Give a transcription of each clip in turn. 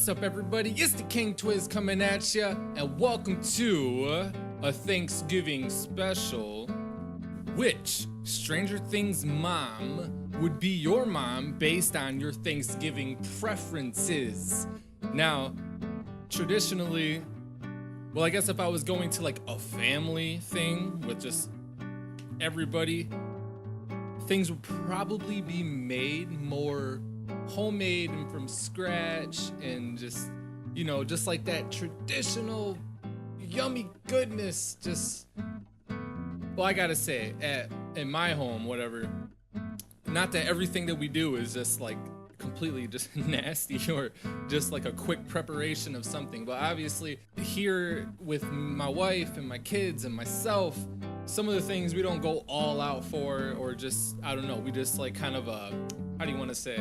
What's up, everybody? It's the King Twiz coming at ya, and welcome to a Thanksgiving special. Which Stranger Things mom would be your mom based on your Thanksgiving preferences? Now, traditionally, well, I guess if I was going to like a family thing with just everybody, things would probably be made more homemade and from scratch, and just, you know, just like that traditional yummy goodness. Just, well, I gotta say, in my home, whatever, not that everything that we do is just like completely just nasty or just like a quick preparation of something, but obviously here with my wife and my kids and myself, some of the things we don't go all out for, or just, I don't know, we just like kind of how do you want to say,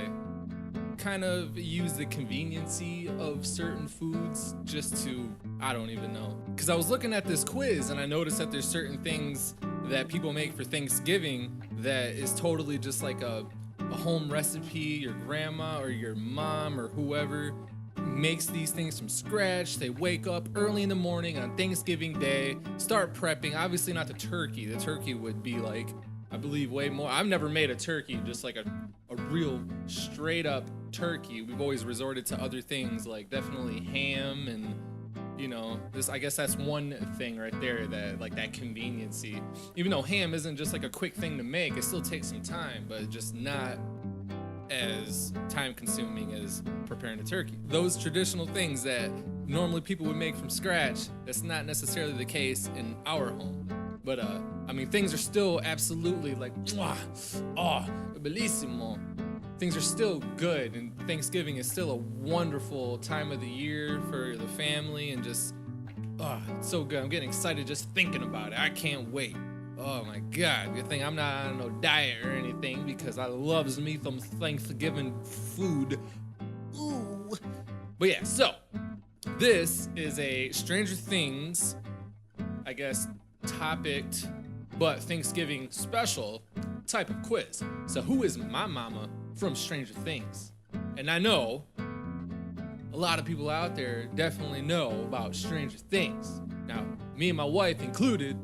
kind of use the conveniency of certain foods just to, I don't even know. Because I was looking at this quiz and I noticed that there's certain things that people make for Thanksgiving that is totally just like a home recipe. Your grandma or your mom or whoever makes these things from scratch. They wake up early in the morning on Thanksgiving Day, start prepping. Obviously not the turkey. The turkey would be like, I believe, way more. I've never made a turkey, just like a real straight up turkey. We've always resorted to other things, like definitely ham, and you know, this, I guess that's one thing right there, that like that conveniency. Even though ham isn't just like a quick thing to make, it still takes some time, but just not as time consuming as preparing a turkey. Those traditional things that normally people would make from scratch, that's not necessarily the case in our home. But I mean, things are still absolutely like, oh, bellissimo. Things are still good, and Thanksgiving is still a wonderful time of the year for the family, and just, it's so good. I'm getting excited just thinking about it. I can't wait. Oh my God, good thing I'm not on no diet or anything, because I loves me some Thanksgiving food. Ooh. But yeah, so this is a Stranger Things, I guess, topicked, but Thanksgiving special type of quiz. So who is my mama from Stranger Things? And I know a lot of people out there definitely know about Stranger Things. Now, me and my wife included,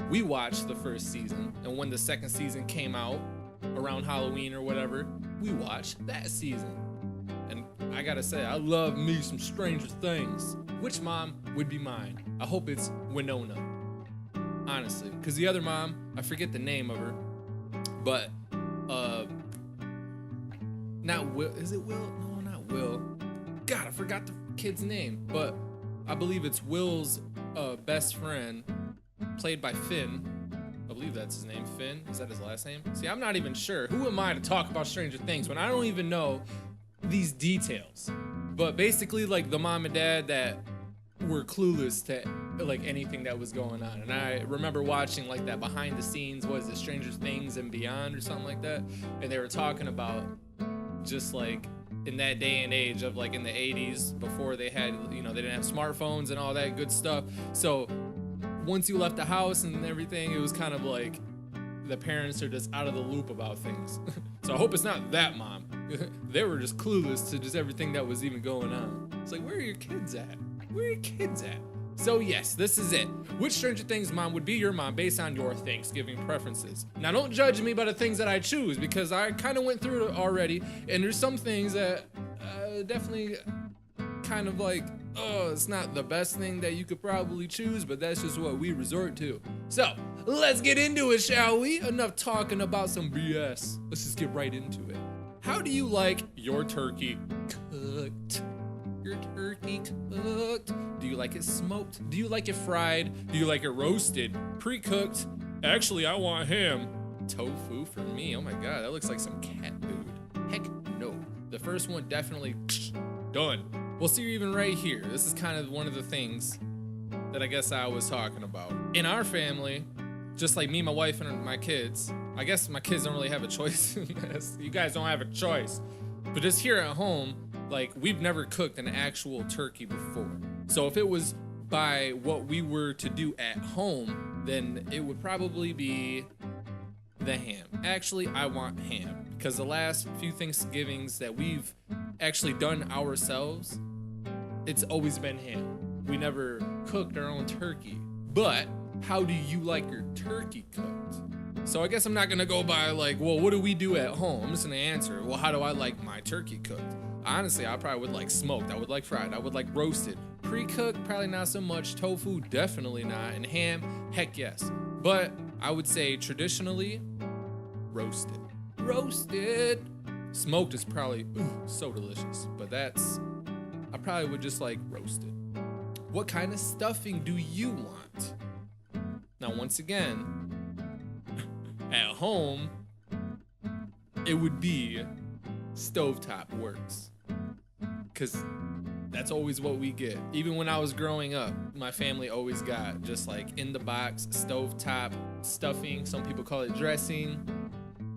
we watched the first season, and when the second season came out around Halloween or whatever, we watched that season. And I gotta say, I love me some Stranger Things. Which mom would be mine? I hope it's Winona, honestly, because the other mom, I forget the name of her, but not Will. Is it Will? No, not Will. God, I forgot the kid's name, but I believe it's Will's best friend, played by Finn. I believe that's his name, Finn. Is that his last name? See, I'm not even sure. Who am I to talk about Stranger Things when I don't even know these details? But basically, like, the mom and dad that were clueless to like anything that was going on. And I remember watching like that behind the scenes, was it Stranger Things and Beyond or something like that, and they were talking about just like in that day and age of like in the 80s, before they had, you know, they didn't have smartphones and all that good stuff. So once you left the house and everything, it was kind of like the parents are just out of the loop about things. So I hope it's not that mom. They were just clueless to just everything that was even going on. It's like, where are your kids at? Where are your kids at? So yes, this is it. Which Stranger Things mom would be your mom based on your Thanksgiving preferences? Now, don't judge me by the things that I choose, because I kind of went through it already, and there's some things that definitely kind of like, it's not the best thing that you could probably choose, but that's just what we resort to. So let's get into it, shall we? Enough talking about some BS. Let's just get right into it. How do you like your turkey cooked? Your turkey cooked? Do you like it smoked? Do you like it fried? Do you like it roasted? Pre-cooked? Actually, I want ham. Tofu for me. Oh my God, that looks like some cat food. Heck no. The first one definitely done. Well, see, even right here, this is kind of one of the things that I guess I was talking about. In our family, just like me, my wife, and my kids, I guess my kids don't really have a choice in this. You guys don't have a choice. But just here at home, like, we've never cooked an actual turkey before. So if it was by what we were to do at home, then it would probably be the ham. Actually, I want ham, because the last few Thanksgivings that we've actually done ourselves, it's always been ham. We never cooked our own turkey. But how do you like your turkey cooked? So I guess I'm not gonna go by like, well, what do we do at home? I'm just gonna answer, well, how do I like my turkey cooked? Honestly, I probably would like smoked, I would like fried, I would like roasted. Pre-cooked, probably not so much. Tofu, definitely not. And ham, heck yes. But I would say traditionally, roasted. Roasted! Smoked is probably, so delicious. But I probably would just like roasted. What kind of stuffing do you want? Now, once again, at home, it would be stovetop works. Because that's always what we get. Even when I was growing up, my family always got just like in the box, stovetop stuffing. Some people call it dressing.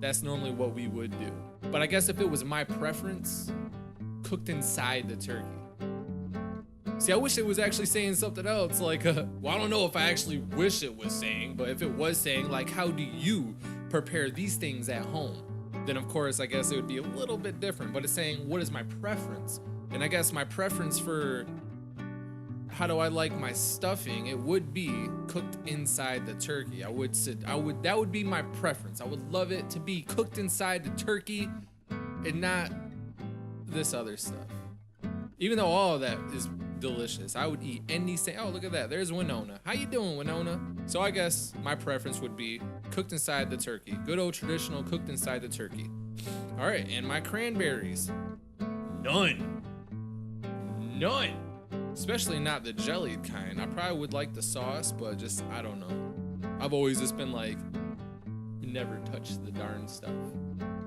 That's normally what we would do. But I guess if it was my preference, cooked inside the turkey. See, I wish it was actually saying something else, like, well, I don't know if I actually wish it was saying, but if it was saying, like, how do you prepare these things at home? Then, of course, I guess it would be a little bit different, but it's saying, what is my preference? And I guess my preference for how do I like my stuffing, it would be cooked inside the turkey. That would be my preference. I would love it to be cooked inside the turkey and not this other stuff. Even though all of that is delicious, I would eat any oh, look at that, there's Winona. How you doing, Winona? So I guess my preference would be cooked inside the turkey. Good old traditional cooked inside the turkey. All right, and my cranberries. None. Especially not the jellied kind. I probably would like the sauce, but just, I don't know. I've always just been like, never touch the darn stuff.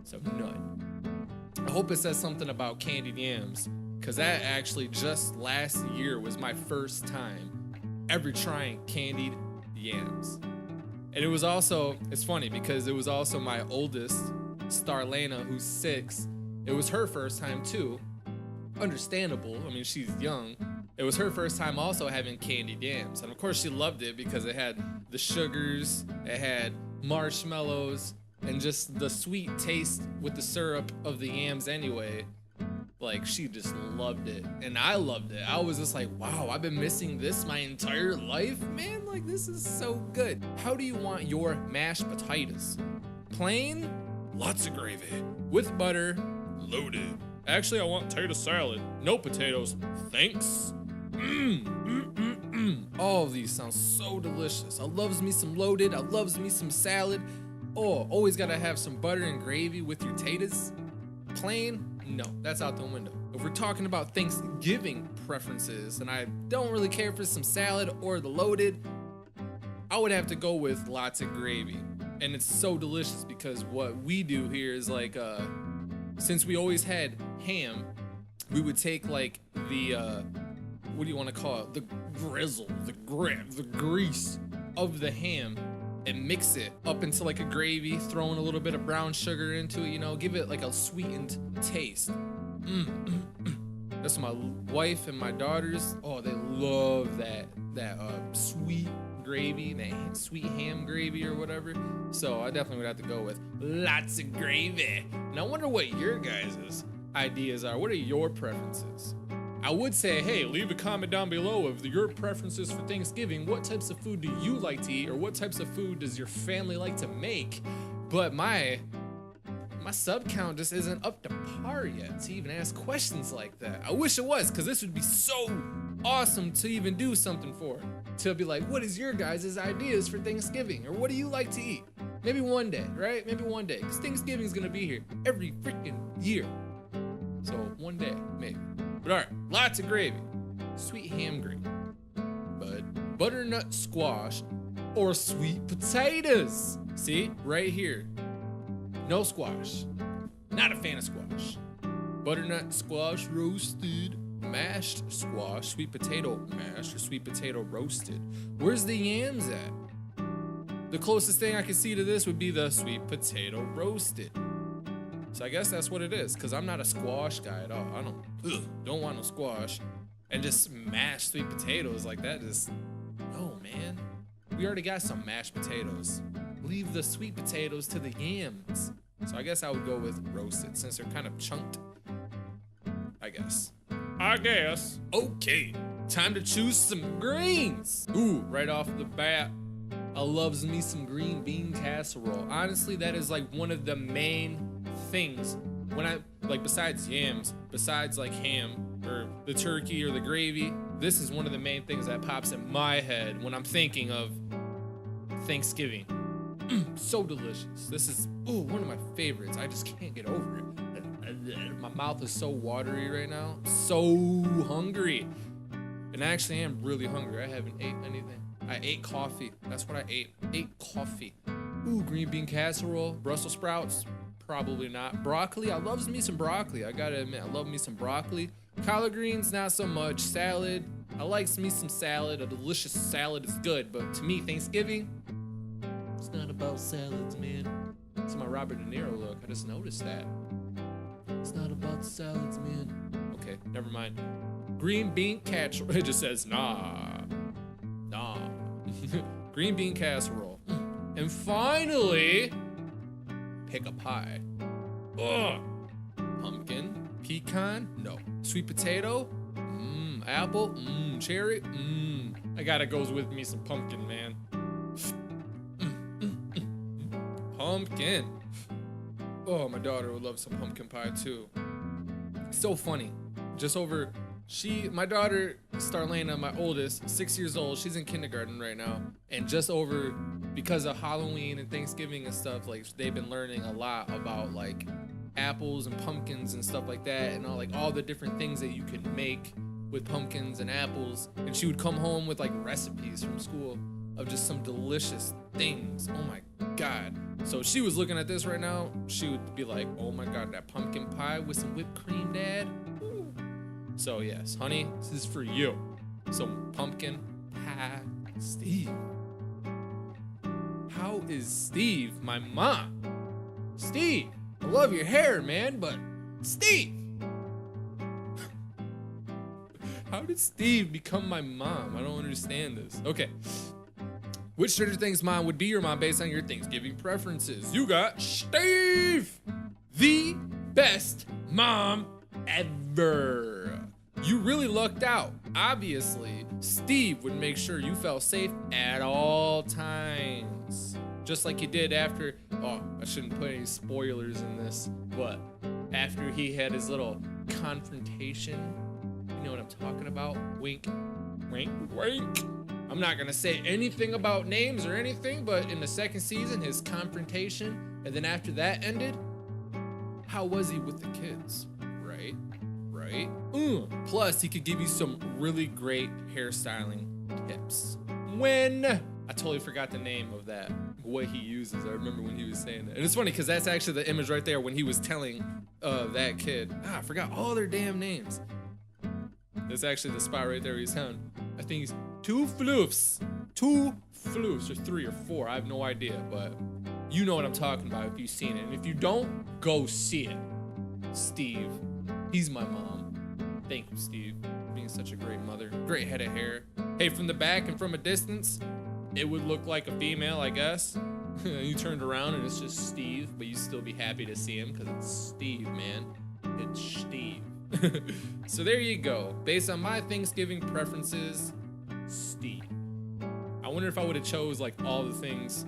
So none. I hope it says something about candied yams, because that actually just last year was my first time ever trying candied yams. And it was also, it's funny because it was also my oldest, Starlana, who's 6. It was her first time too. Understandable, I mean, she's young. It was her first time also having candied yams. And of course she loved it because it had the sugars, it had marshmallows, and just the sweet taste with the syrup of the yams anyway. Like, she just loved it, and I loved it. I was just like, wow, I've been missing this my entire life, man. Like, this is so good. How do you want your mashed potatoes? Plain, lots of gravy, with butter, loaded. Actually, I want tater salad. No potatoes, thanks. All of these sound so delicious. I loves me some loaded, I loves me some salad. Oh, always gotta have some butter and gravy with your taters. Plain, no, that's out the window. If we're talking about Thanksgiving preferences, and I don't really care for some salad or the loaded, I would have to go with lots of gravy. And it's so delicious because what we do here is like, since we always had ham, we would take like the, what do you want to call it? The grizzle, the grease of the ham and mix it up into like a gravy, throwing a little bit of brown sugar into it, you know, give it like a sweetened taste. That's my wife and my daughters. Oh, they love that sweet gravy, that sweet ham gravy or whatever. So I definitely would have to go with lots of gravy. And I wonder what your guys' ideas are. What are your preferences? I would say, hey, leave a comment down below of your preferences for Thanksgiving. What types of food do you like to eat, or what types of food does your family like to make? But my sub count just isn't up to par yet to even ask questions like that. I wish it was, because this would be so awesome to even do something for. To be like, what is your guys' ideas for Thanksgiving? Or what do you like to eat? Maybe one day, right? Maybe one day, because Thanksgiving is gonna be here every freaking year. So one day, maybe. But all right, lots of gravy, sweet ham gravy, but butternut squash or sweet potatoes. See, right here, no squash, not a fan of squash. Butternut squash roasted, mashed squash, sweet potato mashed, or sweet potato roasted. Where's the yams at? The closest thing I can see to this would be the sweet potato roasted. So I guess that's what it is, because I'm not a squash guy at all. I don't want no squash. And just mashed sweet potatoes like that, just, no, man. We already got some mashed potatoes. Leave the sweet potatoes to the yams. So I guess I would go with roasted, since they're kind of chunked. I guess. Okay, time to choose some greens. Ooh, right off the bat, I loves me some green bean casserole. Honestly, that is like one of the main things when I, like besides yams, besides like ham or the turkey or the gravy, this is one of the main things that pops in my head when I'm thinking of Thanksgiving. So delicious. This is one of my favorites. I just can't get over it. My mouth is so watery right now. So hungry. And I actually am really hungry. I haven't ate anything. I ate coffee. That's what I ate. Ate coffee. Ooh, green bean casserole. Brussels sprouts. Probably not. Broccoli. I loves me some broccoli. I gotta admit, I love me some broccoli. Collard greens, not so much. Salad. I likes me some salad. A delicious salad is good. But to me, Thanksgiving, it's not about salads, man. It's my Robert De Niro look. I just noticed that. It's not about the salads, man. Okay, never mind. Green bean casserole. It just says, nah. Green bean casserole. And finally, pick a pie. Ugh. Pumpkin, pecan, no. Sweet potato, apple, cherry, I gotta goes with me some pumpkin, man. Pumpkin. Oh, my daughter would love some pumpkin pie too. So funny. My daughter, Starlana, my oldest, 6 years old, she's in kindergarten right now. And because of Halloween and Thanksgiving and stuff, like they've been learning a lot about like apples and pumpkins and stuff like that, and all the different things that you can make with pumpkins and apples. And she would come home with like recipes from school of just some delicious things. Oh my God. So if she was looking at this right now, she would be like, oh my God, that pumpkin pie with some whipped cream, Dad. Ooh. So yes, honey, this is for you. Some pumpkin pie. Steve. How is Steve my mom? Steve, I love your hair, man, but Steve. How did Steve become my mom? I don't understand this. Okay. Which Stranger Things mom would be your mom based on your Thanksgiving preferences? You got Steve, the best mom ever. You really lucked out. Obviously, Steve would make sure you felt safe at all times. Just like he did after, I shouldn't put any spoilers in this, but after he had his little confrontation, you know what I'm talking about? Wink, wink, wink. I'm not gonna say anything about names or anything, but in the second season, his confrontation, and then after that ended, how was he with the kids? Right? Plus, he could give you some really great hairstyling tips. I totally forgot the name of that, what he uses. I remember when he was saying that. And it's funny, because that's actually the image right there when he was telling that kid. I forgot all their damn names. That's actually the spot right there where he's telling. I think he's two floofs or 3 or 4. I have no idea, but you know what I'm talking about if you've seen it. And if you don't, go see it. Steve, he's my mom. Thank you, Steve, for being such a great mother. Great head of hair. Hey, from the back and from a distance, it would look like a female, I guess. You turned around and it's just Steve, but you'd still be happy to see him because it's Steve, man. It's Steve. So there you go. Based on my Thanksgiving preferences, Steve. I wonder if I would have chose like all the things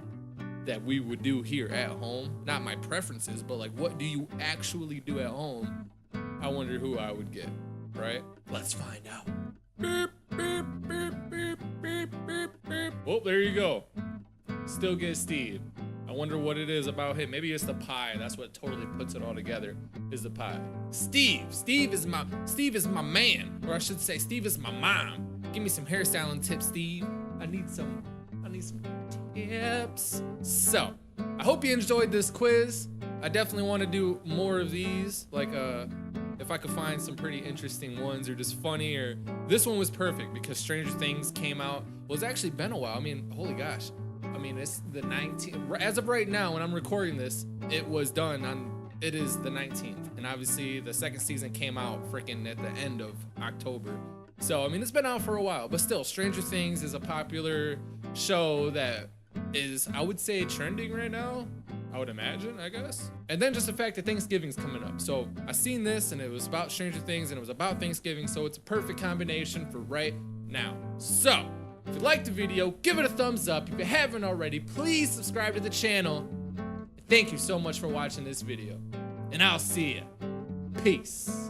that we would do here at home. Not my preferences, but like what do you actually do at home? I wonder who I would get, right? Let's find out. Beep, beep, beep, beep, beep, beep, beep. Oh, there you go. Still get Steve. I wonder what it is about him. Maybe it's the pie. That's what totally puts it all together, is the pie. Steve is my man. Or I should say, Steve is my mom. Give me some hairstyling tips, Steve. I need some tips. So, I hope you enjoyed this quiz. I definitely want to do more of these. Like, if I could find some pretty interesting ones or just funny, or this one was perfect because Stranger Things came out. Well, it's actually been a while. I mean, holy gosh. I mean, it's the 19th. As of right now, when I'm recording this, it is the 19th. And obviously, the second season came out freaking at the end of October. So, I mean, it's been out for a while. But still, Stranger Things is a popular show that is, I would say, trending right now. I would imagine, I guess. And then just the fact that Thanksgiving's coming up. So I seen this and it was about Stranger Things and it was about Thanksgiving. So it's a perfect combination for right now. So if you liked the video, give it a thumbs up. If you haven't already, please subscribe to the channel. Thank you so much for watching this video. And I'll see ya. Peace.